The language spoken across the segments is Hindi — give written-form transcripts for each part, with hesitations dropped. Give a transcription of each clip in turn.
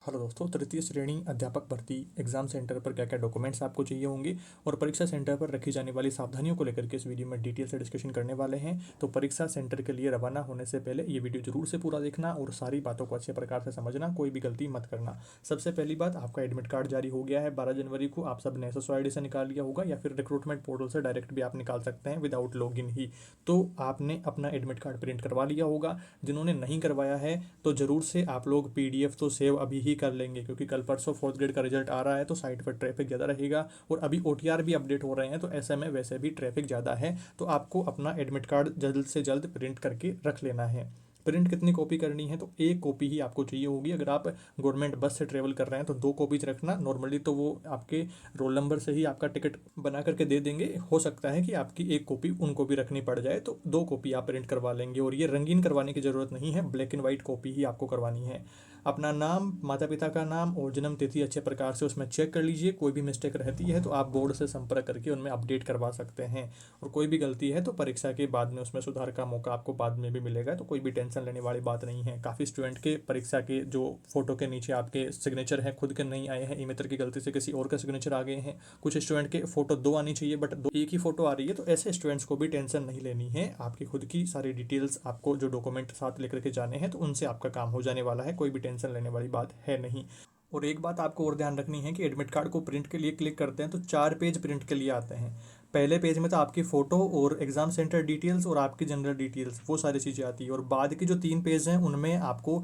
हेलो दोस्तों, तृतीय श्रेणी अध्यापक भर्ती एग्जाम सेंटर पर क्या क्या डॉक्यूमेंट्स आपको चाहिए होंगे और परीक्षा सेंटर पर रखी जाने वाली सावधानियों को लेकर के इस वीडियो में डिटेल से डिस्कशन करने वाले हैं। तो परीक्षा सेंटर के लिए रवाना होने से पहले ये वीडियो जरूर से पूरा देखना और सारी बातों को अच्छे प्रकार से समझना, कोई भी गलती मत करना। सबसे पहली बात, आपका एडमिट कार्ड जारी हो गया है 12 जनवरी को। आप सब ने SSO ID से निकाल लिया होगा या फिर रिक्रूटमेंट पोर्टल से डायरेक्ट भी आप निकाल सकते हैं विदाउट लॉगिन ही। तो आपने अपना एडमिट कार्ड प्रिंट करवा लिया होगा। जिन्होंने नहीं करवाया है तो जरूर से आप लोग PDF तो सेव अभी ही कर लेंगे, क्योंकि कल परसों 4th ग्रेड का रिजल्ट आ रहा है तो साइट पर ट्रैफिक ज़्यादा रहेगा और अभी OTR भी अपडेट हो रहे हैं, तो ऐसे में वैसे भी ट्रैफिक ज़्यादा है। तो आपको अपना एडमिट कार्ड जल्द से जल्द प्रिंट करके रख लेना है। प्रिंट कितनी कॉपी करनी है? तो एक कॉपी ही आपको चाहिए होगी। अगर आप गवर्नमेंट बस से ट्रेवल कर रहे हैं तो 2 कॉपीज रखना। नॉर्मली तो वो आपके रोल नंबर से ही आपका टिकट बना करके दे देंगे। हो सकता है कि आपकी एक कॉपी उनको भी रखनी पड़ जाए, तो 2 कॉपी आप प्रिंट करवा लेंगे। और ये रंगीन करवाने की ज़रूरत नहीं है, ब्लैक एंड वाइट कॉपी ही आपको करवानी है। अपना नाम, माता पिता का नाम और जन्म तिथि अच्छे प्रकार से उसमें चेक कर लीजिए। कोई भी मिस्टेक रहती है तो आप बोर्ड से संपर्क करके उनमें अपडेट करवा सकते हैं। और कोई भी गलती है तो परीक्षा के बाद में उसमें सुधार का मौका आपको बाद में भी मिलेगा, तो कोई भी टेंशन लेने वाली बात नहीं है। काफ़ी स्टूडेंट के परीक्षा के जो फोटो के नीचे आपके सिग्नेचर हैं खुद के नहीं आए हैं, ई-मित्र की गलती से किसी और का सिग्नेचर आ गए हैं। कुछ स्टूडेंट के फोटो 2 आनी चाहिए बट एक ही फोटो आ रही है, तो ऐसे स्टूडेंट्स को भी टेंशन नहीं लेनी है। आपकी खुद की सारी डिटेल्स आपको जो डॉक्यूमेंट साथ लेकर के जाने हैं तो उनसे आपका काम हो जाने वाला है, कोई भी टेंशन लेने वाली बात है नहीं। और एक बात आपको और ध्यान रखनी है कि एडमिट कार्ड को प्रिंट के लिए क्लिक करते हैं तो 4 पेज प्रिंट के लिए आते हैं। पहले पेज में तो आपकी फ़ोटो और एग्ज़ाम सेंटर डिटेल्स और आपकी जनरल डिटेल्स वो सारी चीज़ें आती है, और बाद की जो 3 पेज हैं उनमें आपको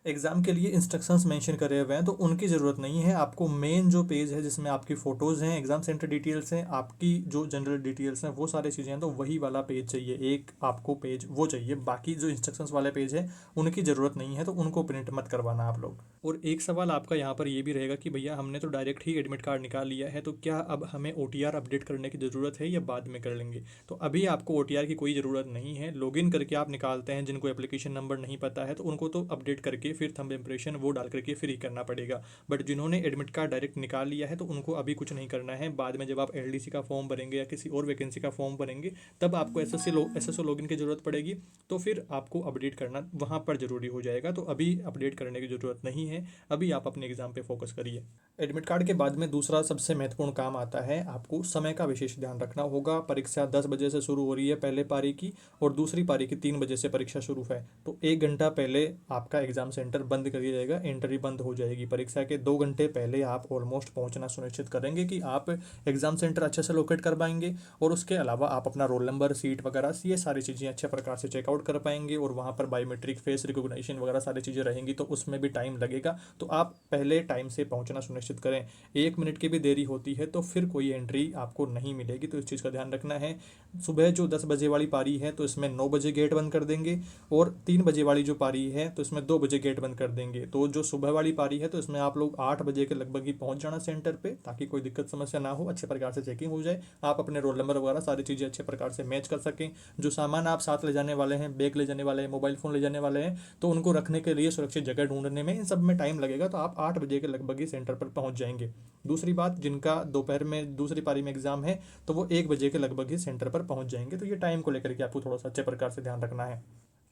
एग्ज़ाम के लिए इंस्ट्रक्शंस मेंशन करे हुए हैं, तो उनकी ज़रूरत नहीं है। आपको मेन जो पेज है जिसमें आपकी फ़ोटोज़ हैं, एग्ज़ाम सेंटर डिटेल्स हैं, आपकी जो जनरल डिटेल्स हैं, वो सारी चीज़ें हैं, तो वही वाला पेज चाहिए। एक आपको पेज वो चाहिए, बाकी जो इंस्ट्रक्शंस वाले पेज है उनकी ज़रूरत नहीं है, तो उनको प्रिंट मत करवाना आप लोग। और एक सवाल आपका यहाँ पर ये भी रहेगा कि भैया हमने तो डायरेक्ट ही एडमिट कार्ड निकाल लिया है, तो क्या अब हमें OTR अपडेट करने की ज़रूरत है या बाद में कर लेंगे? तो अभी आपको OTR की कोई ज़रूरत नहीं है। लॉगिन करके आप निकालते हैं। जिनको एप्लीकेशन नंबर नहीं पता है तो उनको तो अपडेट करके फिर थंब इम्प्रेशन वो डाल करके फिर ही करना पड़ेगा। बट जिन्होंने एडमिट कार्ड डायरेक्ट निकाल लिया है तो उनको अभी कुछ नहीं करना है। बाद में जब आप LDC का फॉर्म भरेंगे या किसी और वैकेंसी का फॉर्म भरेंगे तब आपको SSO लॉगिन की ज़रूरत पड़ेगी, तो फिर आपको अपडेट करना वहाँ पर ज़रूरी हो जाएगा। तो अभी अपडेट करने की ज़रूरत नहीं है, अभी आप अपने एग्ज़ाम पे फोकस करिए। एडमिट कार्ड के बाद में दूसरा सबसे महत्वपूर्ण काम आता है, आपको समय का विशेष ध्यान रखना होगा। परीक्षा 10 बजे से शुरू हो रही है पहले पारी की, और दूसरी पारी की 3 बजे से परीक्षा शुरू है। तो 1 घंटा पहले आपका एग्जाम सेंटर बंद कर दिया जाएगा, एंट्री बंद हो जाएगी। परीक्षा के 2 घंटे पहले आप ऑलमोस्ट पहुंचना सुनिश्चित करेंगे कि आप एग्जाम सेंटर अच्छे से लोकेट कर पाएंगे, और उसके अलावा आप अपना रोल नंबर, सीट वगैरह ये सारी चीज़ें अच्छे प्रकार से चेकआउट कर पाएंगे। और वहाँ पर बायोमेट्रिक फेस रिकॉग्निशन वगैरह सारी चीज़ें रहेंगी, तो उसमें भी टाइम लगेगा। तो आप पहले टाइम से पहुंचना सुनिश्चित करें। 1 मिनट की भी देरी होती है तो फिर कोई एंट्री आपको नहीं मिलेगी, तो इस चीज़ का ध्यान रखना है। सुबह जो 10 बजे वाली पारी है तो इसमें 9 बजे गेट बंद कर देंगे, और 3 बजे वाली जो पारी है तो इसमें 2 बजे गेट बंद कर देंगे। तो जो सुबह वाली पारी है तो इसमें आप लोग 8 बजे के लगभग ही पहुंच जाना सेंटर पे, ताकि कोई दिक्कत समस्या ना हो, अच्छे प्रकार से चेकिंग हो जाए, आप अपने रोल नंबर वगैरह सारी चीज़ें अच्छे प्रकार से मैच कर सकें। जो सामान आप साथ ले जाने वाले हैं, बैग ले जाने वाले हैं, मोबाइल फ़ोन ले जाने वाले हैं, तो उनको रखने के लिए सुरक्षित जगह ढूंढने में इन सब में टाइम लगेगा। तो आप 8 बजे के लगभग ही सेंटर पर पहुंच जाएंगे। दूसरी बात, जिनका दोपहर में दूसरी पारी में एग्जाम है तो वो 1 बजे के लगभग ही सेंटर पर पहुंच जाएंगे। तो ये टाइम को लेकर के आपको थोड़ा सा अच्छे प्रकार से ध्यान रखना है।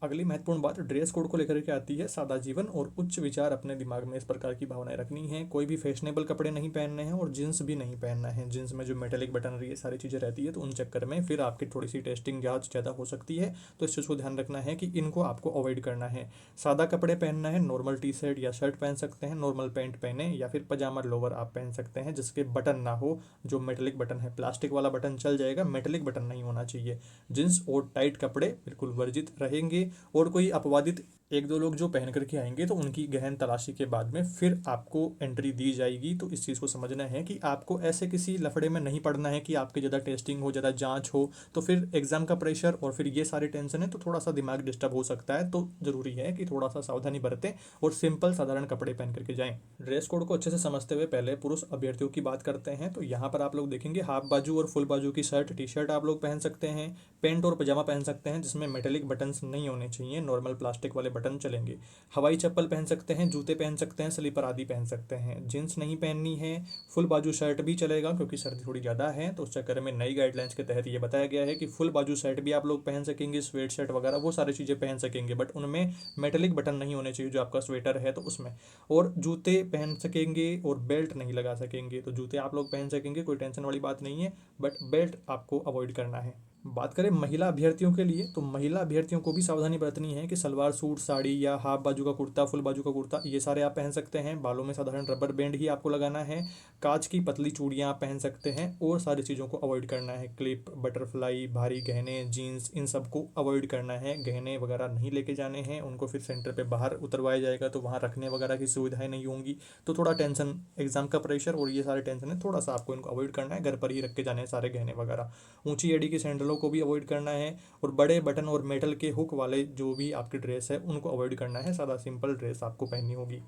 अगली महत्वपूर्ण बात ड्रेस कोड को लेकर के आती है। सादा जीवन और उच्च विचार अपने दिमाग में इस प्रकार की भावनाएं रखनी है। कोई भी फैशनेबल कपड़े नहीं पहनने हैं और जींस भी नहीं पहनना है। जींस में जो मेटेलिक बटन रही है सारी चीज़ें रहती है, तो उन चक्कर में फिर आपकी थोड़ी सी टेस्टिंग जांच ज़्यादा हो सकती है। तो इस चीज़ को ध्यान रखना है कि इनको आपको अवॉइड करना है। सादा कपड़े पहनना है, नॉर्मल T-शर्ट या शर्ट पहन सकते हैं, नॉर्मल पैंट पहने, या फिर पजामा लोवर आप पहन सकते हैं जिसके बटन ना हो। जो मेटेलिक बटन है, प्लास्टिक वाला बटन चल जाएगा, मेटेलिक बटन नहीं होना चाहिए। जींस और टाइट कपड़े बिल्कुल वर्जित रहेंगे। और कोई अपवादित 1-2 लोग जो पहन करके आएंगे तो उनकी गहन तलाशी के बाद में फिर आपको एंट्री दी जाएगी। तो इस चीज़ को समझना है कि आपको ऐसे किसी लफड़े में नहीं पड़ना है कि आपकी ज़्यादा टेस्टिंग हो, ज़्यादा जांच हो, तो फिर एग्जाम का प्रेशर और फिर ये सारी टेंशन है, तो थोड़ा सा दिमाग डिस्टर्ब हो सकता है। तो ज़रूरी है कि थोड़ा सा सावधानी बरतें और सिंपल साधारण कपड़े पहन करके जाएं। ड्रेस कोड को अच्छे से समझते हुए पहले पुरुष अभ्यर्थियों की बात करते हैं। तो यहाँ पर आप लोग देखेंगे हाफ बाजू और फुल बाजू की शर्ट, T-शर्ट आप लोग पहन सकते हैं, पेंट और पजामा पहन सकते हैं जिसमें मेटेलिक बटन्स नहीं होने चाहिए, नॉर्मल प्लास्टिक वाले बटन चलेंगे। हवाई चप्पल पहन सकते हैं, जूते पहन सकते हैं, स्लीपर आदि पहन सकते हैं। जींस नहीं पहननी है, फुल बाजू शर्ट भी चलेगा क्योंकि सर्दी थोड़ी ज़्यादा है, तो उस चक्कर में नई गाइडलाइंस के तहत ये बताया गया है कि फुल बाजू शर्ट भी आप लोग पहन सकेंगे, स्वेट शर्ट वगैरह वो सारी चीज़ें पहन सकेंगे, बट उनमें मेटेलिक बटन नहीं होने चाहिए जो आपका स्वेटर है तो उसमें। और जूते पहन सकेंगे और बेल्ट नहीं लगा सकेंगे, तो जूते आप लोग पहन सकेंगे, कोई टेंशन वाली बात नहीं है, बट बेल्ट आपको अवॉइड करना है। बात करें महिला अभ्यर्थियों के लिए, तो महिला अभ्यर्थियों को भी सावधानी बरतनी है कि सलवार सूट, साड़ी या हाफ बाजू का कुर्ता, फुल बाजू का कुर्ता, ये सारे आप पहन सकते हैं। बालों में साधारण रबर बैंड ही आपको लगाना है। कांच की पतली चूड़ियाँ आप पहन सकते हैं और सारी चीज़ों को अवॉइड करना है। क्लिप, बटरफ्लाई, भारी गहने, जीन्स, इन सब को अवॉइड करना है। गहने वगैरह नहीं लेके जाने हैं, उनको फिर सेंटर पे बाहर उतरवाया जाएगा तो वहाँ रखने वगैरह की सुविधाएं नहीं होंगी, तो थोड़ा टेंशन, एग्जाम का प्रेशर और ये सारे टेंशन है, थोड़ा सा आपको इनको अवॉइड करना है। घर पर ही रख के जाने हैं सारे गहने वगैरह। ऊंची एड़ी की सैंडलों को भी अवॉइड करना है और बड़े बटन और मेटल के हुक वाले जो भी आपकी ड्रेस है उनको अवॉइड करना है। सादा सिंपल ड्रेस आपको पहननी होगी।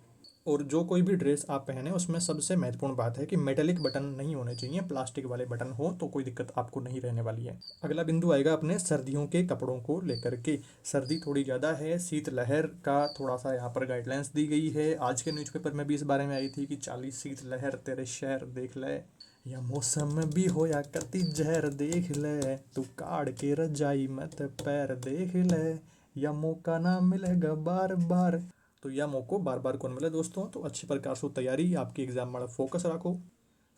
और जो कोई भी ड्रेस आप पहने उसमें सबसे महत्वपूर्ण बात है कि मेटेलिक बटन नहीं होने चाहिए, प्लास्टिक वाले बटन हो तो कोई दिक्कत आपको नहीं रहने वाली है। अगला बिंदु आएगा अपने सर्दियों के कपड़ों को लेकर के। सर्दी थोड़ी ज़्यादा है, शीतलहर का थोड़ा सा यहाँ पर गाइडलाइंस दी गई है। आज के न्यूज़पेपर में भी इस बारे में आई थी कि 40 शीतलहर तेरे शहर देख ले, या मौसम भी हो या कति जहर देख ले, तू काड़ के रजाई मत पैर देख ले, या मौका ना मिलेगा बार बार। तो यह मौको बार बार कौन मिले दोस्तों, तो अच्छी प्रकार से तैयारी, आपकी एग्जाम में फोकस रखो,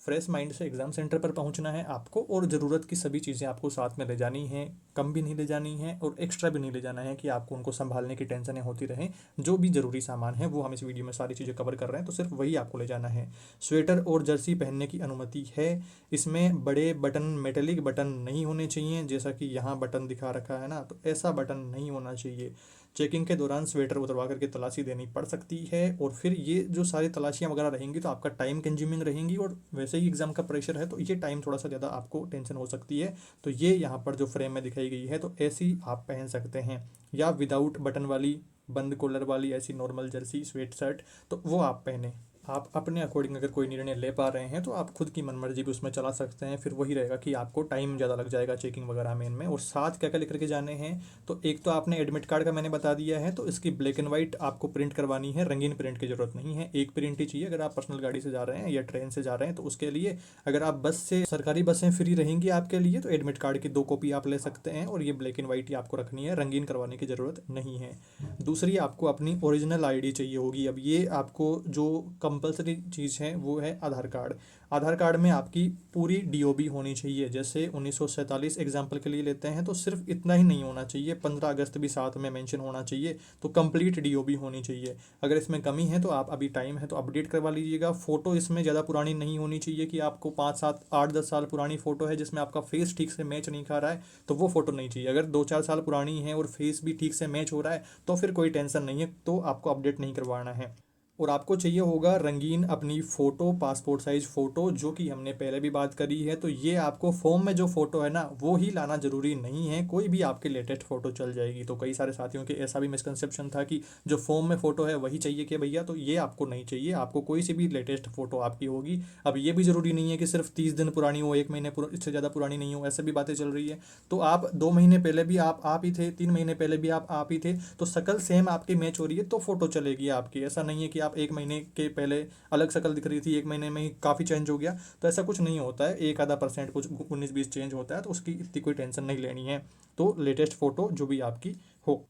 फ्रेश माइंड से एग्जाम सेंटर पर पहुंचना है आपको, और ज़रूरत की सभी चीज़ें आपको साथ में ले जानी हैं। कम भी नहीं ले जानी है और एक्स्ट्रा भी नहीं ले जाना है कि आपको उनको संभालने की टेंशनें होती रहें। जो भी ज़रूरी सामान है वो हम इस वीडियो में सारी चीज़ें कवर कर रहे हैं, तो सिर्फ वही आपको ले जाना है। स्वेटर और जर्सी पहनने की अनुमति है। इसमें बड़े बटन, मेटेलिक बटन नहीं होने चाहिए, जैसा कि यहाँ बटन दिखा रखा है ना, तो ऐसा बटन नहीं होना चाहिए। चेकिंग के दौरान स्वेटर उतरवा करके तलाशी देनी पड़ सकती है, और फिर ये जो सारी तलाशियाँ वगैरह रहेंगी तो आपका टाइम कंज्यूमिंग रहेंगी, और वैसे ही एग्जाम का प्रेशर है तो ये टाइम थोड़ा सा ज़्यादा आपको टेंशन हो सकती है। तो ये यहाँ पर जो फ्रेम में दिखाई गई है तो ऐसी आप पहन सकते हैं, या विदाउट बटन वाली, बंद कॉलर वाली ऐसी नॉर्मल जर्सी स्वेट शर्ट, तो वो आप पहने। आप अपने अकॉर्डिंग अगर कोई निर्णय ले पा रहे हैं तो आप खुद की मनमर्जी भी उसमें चला सकते हैं। फिर वही रहेगा कि आपको टाइम ज़्यादा लग जाएगा चेकिंग वगैरह में इनमें। और साथ क्या क्या लेकर के जाने हैं, तो एक तो आपने एडमिट कार्ड का मैंने बता दिया है, तो इसकी ब्लैक एंड वाइट आपको प्रिंट करवानी है, रंगीन प्रिंट की ज़रूरत नहीं है, एक प्रिंट ही चाहिए। अगर आप पर्सनल गाड़ी से जा रहे हैं या ट्रेन से जा रहे हैं तो उसके लिए, अगर आप बस से, सरकारी बसें फ्री रहेंगी आपके लिए, तो एडमिट कार्ड की 2 कॉपी आप ले सकते हैं, और ये ब्लैक एंड वाइट ही आपको रखनी है, रंगीन करवाने की ज़रूरत नहीं है। दूसरी, आपको अपनी ओरिजिनल आईडी चाहिए होगी। अब ये आपको जो कंपलसरी चीज़ है वो है आधार कार्ड। आधार कार्ड में आपकी पूरी डीओबी होनी चाहिए। जैसे 1947 एग्जाम्पल के लिए लेते हैं तो सिर्फ इतना ही नहीं होना चाहिए, 15 अगस्त भी साथ में मेंशन होना चाहिए, तो कंप्लीट डीओबी होनी चाहिए। अगर इसमें कमी है तो आप, अभी टाइम है तो अपडेट करवा लीजिएगा। फ़ोटो इसमें ज़्यादा पुरानी नहीं होनी चाहिए कि आपको 5, 7, 8, 10 साल पुरानी फ़ोटो है जिसमें आपका फेस ठीक से मैच नहीं खा रहा है, तो वो फ़ोटो नहीं चाहिए। अगर 2, 4 साल पुरानी है और फेस भी ठीक से मैच हो रहा है तो फिर कोई टेंशन नहीं है, तो आपको अपडेट नहीं करवाना है। और आपको चाहिए होगा रंगीन अपनी फ़ोटो, पासपोर्ट साइज़ फ़ोटो, जो कि हमने पहले भी बात करी है। तो ये आपको फॉर्म में जो फ़ोटो है ना वो ही लाना ज़रूरी नहीं है, कोई भी आपकी लेटेस्ट फ़ोटो चल जाएगी। तो कई सारे साथियों के ऐसा भी मिसकंसेप्शन था कि जो फॉर्म में फ़ोटो है वही चाहिए कि भैया, तो ये आपको नहीं चाहिए, आपको कोई सी भी लेटेस्ट फ़ोटो आपकी होगी। अब ये भी ज़रूरी नहीं है कि सिर्फ 30 दिन पुरानी हो, 1 महीने इससे ज़्यादा पुरानी नहीं हो, ऐसे भी बातें चल रही है। तो आप 2 महीने पहले भी आप ही थे, 3 महीने पहले भी आप ही थे, तो शकल सेम आपकी मैच हो रही है तो फ़ोटो चलेगी आपकी। ऐसा नहीं है कि आप 1 महीने के पहले अलग शक्ल दिख रही थी, 1 महीने में ही काफ़ी चेंज हो गया, तो ऐसा कुछ नहीं होता है। 1 आधा % कुछ 19-20 चेंज होता है, तो उसकी इतनी कोई टेंशन नहीं लेनी है। तो लेटेस्ट फ़ोटो जो भी आपकी हो।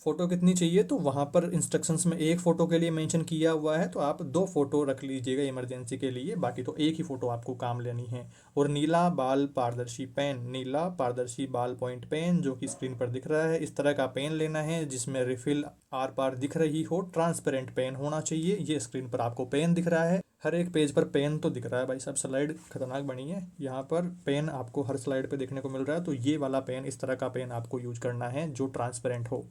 फ़ोटो कितनी चाहिए, तो वहाँ पर इंस्ट्रक्शंस में 1 फ़ोटो के लिए मेंशन किया हुआ है, तो आप 2 फ़ोटो रख लीजिएगा इमरजेंसी के लिए, बाकी तो एक ही फ़ोटो आपको काम लेनी है। और नीला बाल पारदर्शी पेन, नीला पारदर्शी बाल पॉइंट पेन जो कि स्क्रीन पर दिख रहा है, इस तरह का पेन लेना है जिसमें रिफिल आर पार दिख रही हो। ट्रांसपेरेंट पेन होना चाहिए। ये स्क्रीन पर आपको पेन दिख रहा है, हर एक पेज पर पेन तो दिख रहा है भाई साहब, स्लाइड खतरनाक बनी है, यहाँ पर पेन आपको हर स्लाइड पे देखने को मिल रहा है। तो ये वाला पेन, इस तरह का पेन आपको यूज करना है जो ट्रांसपेरेंट हो।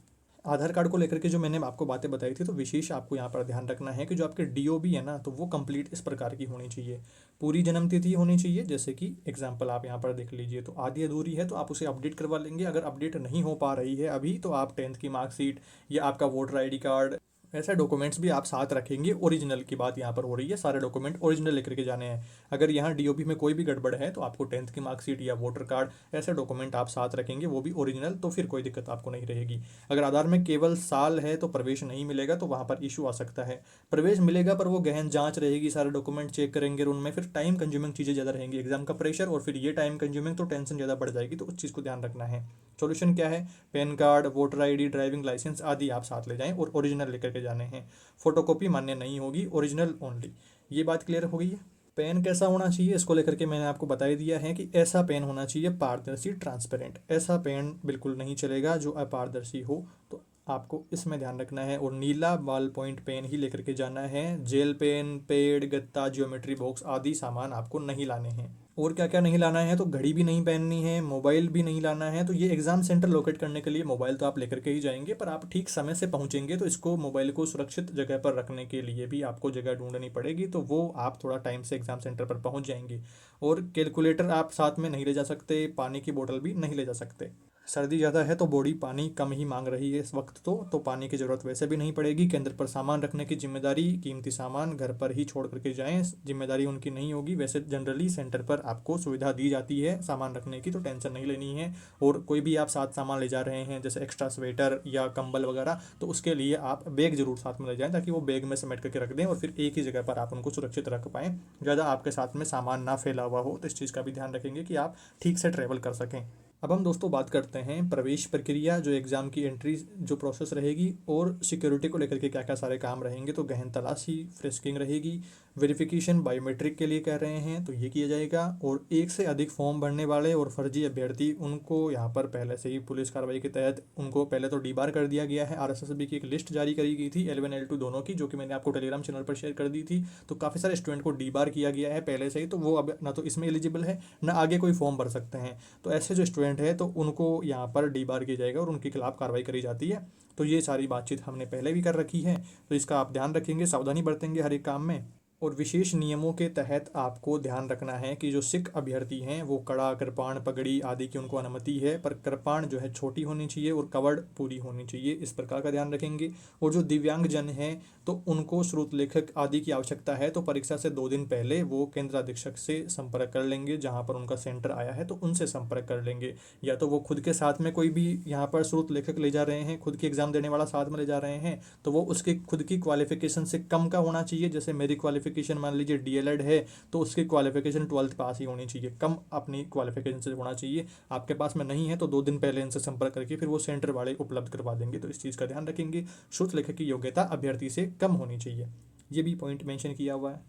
आधार कार्ड को लेकर के जो मैंने आपको बातें बताई थी, तो विशेष आपको यहाँ पर ध्यान रखना है कि जो आपके डीओबी है ना, तो वो कंप्लीट इस प्रकार की होनी चाहिए। पूरी जन्म तिथि होनी चाहिए, जैसे कि एग्जांपल आप यहाँ पर देख लीजिए, तो आधी अधूरी है तो आप उसे अपडेट करवा लेंगे। अगर अपडेट नहीं हो पा रही है अभी, तो आप 10th की मार्कशीट या आपका वोटर ID कार्ड ऐसे डॉक्यूमेंट्स भी आप साथ रखेंगे। ओरिजिनल की बात यहाँ पर हो रही है, सारे डॉक्यूमेंट ओरिजिनल लेकर के जाने हैं। अगर यहाँ डीओबी में कोई भी गड़बड़ है तो आपको 10th की मार्कशीट या वोटर कार्ड, ऐसे डॉक्यूमेंट आप साथ रखेंगे, वो भी ओरिजिनल, तो फिर कोई दिक्कत आपको नहीं रहेगी। अगर आधार में केवल साल है तो प्रवेश नहीं मिलेगा, तो वहाँ पर इशू आ सकता है। प्रवेश मिलेगा पर वो गहन जांच रहेगी, सारे डॉक्यूमेंट चेक करेंगे, और उनमें फिर टाइम कंज्यूमिंग चीज़ें ज़्यादा रहेंगी, एग्जाम का प्रेशर, और फिर ये टाइम कंज्यूमिंग, तो टेंशन ज़्यादा बढ़ जाएगी। तो उस चीज़ को ध्यान रखना है। सॉल्यूशन क्या है? PAN card, voter ID, driving licence आदि आप साथ ले जाएं और ओरिजिनल लेकर के जाने हैं। फोटोकॉपी मान्य नहीं होगी, ओरिजिनल ओनली। ये बात क्लियर हो गई है। पेन कैसा होना चाहिए इसको लेकर के मैंने आपको बता ही दिया है कि ऐसा पेन होना चाहिए पारदर्शी, ट्रांसपेरेंट। ऐसा पेन बिल्कुल नहीं चलेगा जो अपारदर्शी हो, तो आपको इसमें ध्यान रखना है। और नीला बॉल पॉइंट पेन ही लेकर के जाना है। जेल पेन, पेड़, गत्ता, ज्योमेट्री बॉक्स आदि सामान आपको नहीं लाने हैं। और क्या क्या नहीं लाना है? तो घड़ी भी नहीं पहननी है, मोबाइल भी नहीं लाना है। तो ये एग्जाम सेंटर लोकेट करने के लिए मोबाइल तो आप लेकर के ही जाएंगे, पर आप ठीक समय से पहुंचेंगे, तो इसको मोबाइल को सुरक्षित जगह पर रखने के लिए भी आपको जगह ढूंढनी पड़ेगी, तो वो आप थोड़ा टाइम से एग्जाम सेंटर पर पहुंच जाएंगे। और कैलकुलेटर आप साथ में नहीं ले जा सकते, पानी की बोतल भी नहीं ले जा सकते। सर्दी ज़्यादा है तो बॉडी पानी कम ही मांग रही है इस वक्त, तो पानी की ज़रूरत वैसे भी नहीं पड़ेगी। केंद्र पर सामान रखने की जिम्मेदारी, कीमती सामान घर पर ही छोड़ करके जाएं, जिम्मेदारी उनकी नहीं होगी। वैसे जनरली सेंटर पर आपको सुविधा दी जाती है सामान रखने की, तो टेंशन नहीं लेनी है। और कोई भी आप साथ सामान ले जा रहे हैं, जैसे एक्स्ट्रा स्वेटर या कंबल वगैरह, तो उसके लिए आप बैग जरूर साथ में ले जाएं, ताकि वो बैग में समेट करके रख दें और फिर एक ही जगह पर आप उनको सुरक्षित रख पाएँ, ज़्यादा आपके साथ में सामान ना फैला हुआ हो। तो इस चीज़ का भी ध्यान रखेंगे कि आप ठीक से ट्रैवल कर सकें। अब हम दोस्तों बात करते हैं प्रवेश प्रक्रिया, जो एग्ज़ाम की एंट्री जो प्रोसेस रहेगी, और सिक्योरिटी को लेकर के क्या क्या सारे काम रहेंगे। तो गहन तलाशी, फ्रिस्किंग रहेगी, वेरिफिकेशन बायोमेट्रिक के लिए कह रहे हैं, तो ये किया जाएगा। और एक से अधिक फॉर्म भरने वाले और फर्जी अभ्यर्थी, उनको यहाँ पर पहले से ही पुलिस कार्रवाई के तहत उनको पहले तो डीबार कर दिया गया है। आरएसएसबी की एक लिस्ट जारी करी गई थी L1 L2 दोनों की, जो कि मैंने आपको टेलीग्राम चैनल पर शेयर कर दी थी। तो काफ़ी सारे स्टूडेंट को डीबार किया गया है पहले से ही, तो वो अब ना तो इसमें एलिजिबल है, ना आगे कोई फॉर्म भर सकते हैं। तो ऐसे जो स्टूडेंट है तो उनको यहाँ पर डीबार किया जाएगा और उनके खिलाफ कार्रवाई करी जाती है। तो ये सारी बातचीत हमने पहले भी कर रखी है, तो इसका आप ध्यान रखेंगे, सावधानी बरतेंगे हर एक काम में। और विशेष नियमों के तहत आपको ध्यान रखना है कि जो सिख अभ्यर्थी हैं वो कड़ा, कृपाण, पगड़ी आदि की उनको अनुमति है, पर कृपाण जो है छोटी होनी चाहिए और कवड़ पूरी होनी चाहिए, इस प्रकार का ध्यान रखेंगे। और जो दिव्यांग जन हैं तो उनको स्रोत लेखक आदि की आवश्यकता है, तो परीक्षा से 2 दिन पहले वो केंद्र अधीक्षक से संपर्क कर लेंगे, जहाँ पर उनका सेंटर आया है तो उनसे संपर्क कर लेंगे। या तो वो खुद के साथ में कोई भी यहाँ पर स्रोत लेखक ले जा रहे हैं, खुद की एग्जाम देने वाला साथ में ले जा रहे हैं, तो वो उसके खुद की क्वालिफिकेशन से कम का होना चाहिए। जैसे मेरी क्वालिफिकेशन मान लीजिए डीएलएड है, तो उसकी क्वालिफिकेशन 12th पास ही होनी चाहिए, कम अपनी क्वालिफिकेशन से होना चाहिए। आपके पास में नहीं है तो 2 दिन पहले इनसे संपर्क करके फिर वो सेंटर वाले उपलब्ध करवा देंगे। तो इस चीज़ का ध्यान रखेंगे। श्रुत लेखक की योग्यता अभ्यर्थी से कम होनी चाहिए, ये भी पॉइंट मेंशन किया हुआ है।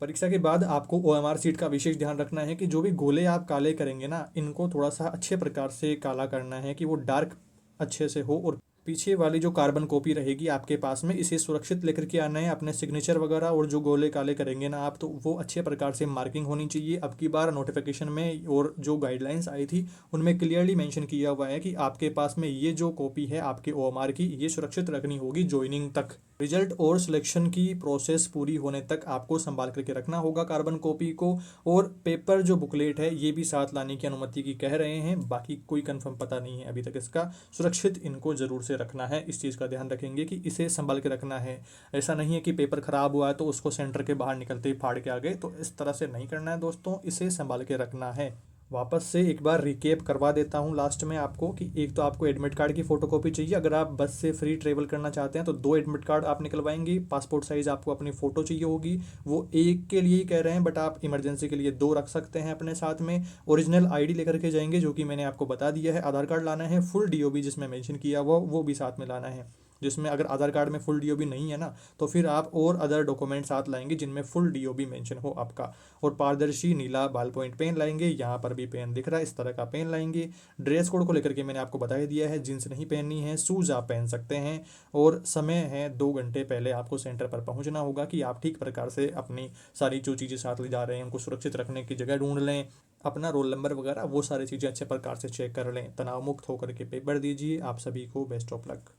परीक्षा के बाद आपको ओएमआर सीट का विशेष ध्यान रखना है कि जो भी गोले आप काले करेंगे ना, इनको थोड़ा सा अच्छे प्रकार से काला करना है कि वो डार्क अच्छे से हो। और पीछे वाली जो कार्बन कॉपी रहेगी आपके पास में, इसे सुरक्षित लेकर के आना है, अपने सिग्नेचर वगैरह। और जो गोले काले करेंगे ना आप, तो वो अच्छे प्रकार से मार्किंग होनी चाहिए। अब की बार नोटिफिकेशन में और जो गाइडलाइंस आई थी उनमें क्लियरली मेंशन किया हुआ है कि आपके पास में ये जो कॉपी है आपके ओएमआर की, ये सुरक्षित रखनी होगी ज्वाइनिंग तक। रिजल्ट और सिलेक्शन की प्रोसेस पूरी होने तक आपको संभाल करके रखना होगा कार्बन कॉपी को। और पेपर जो बुकलेट है ये भी साथ लाने की अनुमति की कह रहे हैं, बाकी कोई कंफर्म पता नहीं है अभी तक इसका। सुरक्षित इनको ज़रूर से रखना है, इस चीज़ का ध्यान रखेंगे कि इसे संभाल के रखना है। ऐसा नहीं है कि पेपर ख़राब हुआ है तो उसको सेंटर के बाहर निकलते ही फाड़ के आ गए, तो इस तरह से नहीं करना है दोस्तों, इसे संभाल के रखना है। वापस से एक बार रिकेप करवा देता हूँ लास्ट में आपको कि एक तो आपको एडमिट कार्ड की फ़ोटोकॉपी चाहिए। अगर आप बस से फ्री ट्रेवल करना चाहते हैं तो 2 एडमिट कार्ड आप निकलवाएंगे। पासपोर्ट साइज़ आपको अपनी फ़ोटो चाहिए होगी, वो एक के लिए ही कह रहे हैं, बट आप इमरजेंसी के लिए 2 रख सकते हैं अपने साथ में। ओरिजिनल आईडी लेकर के जाएंगे, जो कि मैंने आपको बता दिया है। आधार कार्ड लाना है, फुल डीओबी जिसमें मेंशन किया हुआ वो भी साथ में लाना है। जिसमें अगर आधार कार्ड में फुल डीओबी नहीं है ना, तो फिर आप और अदर डॉक्यूमेंट साथ लाएंगे जिनमें फुल डीओबी मेंशन हो आपका। और पारदर्शी नीला बॉल पॉइंट पेन लाएंगे, यहाँ पर भी पेन दिख रहा है, इस तरह का पेन लाएंगे। ड्रेस कोड को लेकर के मैंने आपको बता ही दिया है, जींस नहीं पहननी है, शूज़ आप पहन सकते हैं। और समय है 2 घंटे पहले आपको सेंटर पर पहुँचना होगा कि आप ठीक प्रकार से अपनी सारी जो चीज़ें साथ ले जा रहे हैं उनको सुरक्षित रखने की जगह ढूंढ लें, अपना रोल नंबर वगैरह वो सारी चीज़ें अच्छे प्रकार से चेक कर लें। तनाव मुक्त होकर के पेपर दीजिए। आप सभी को बेस्ट ऑफ लक।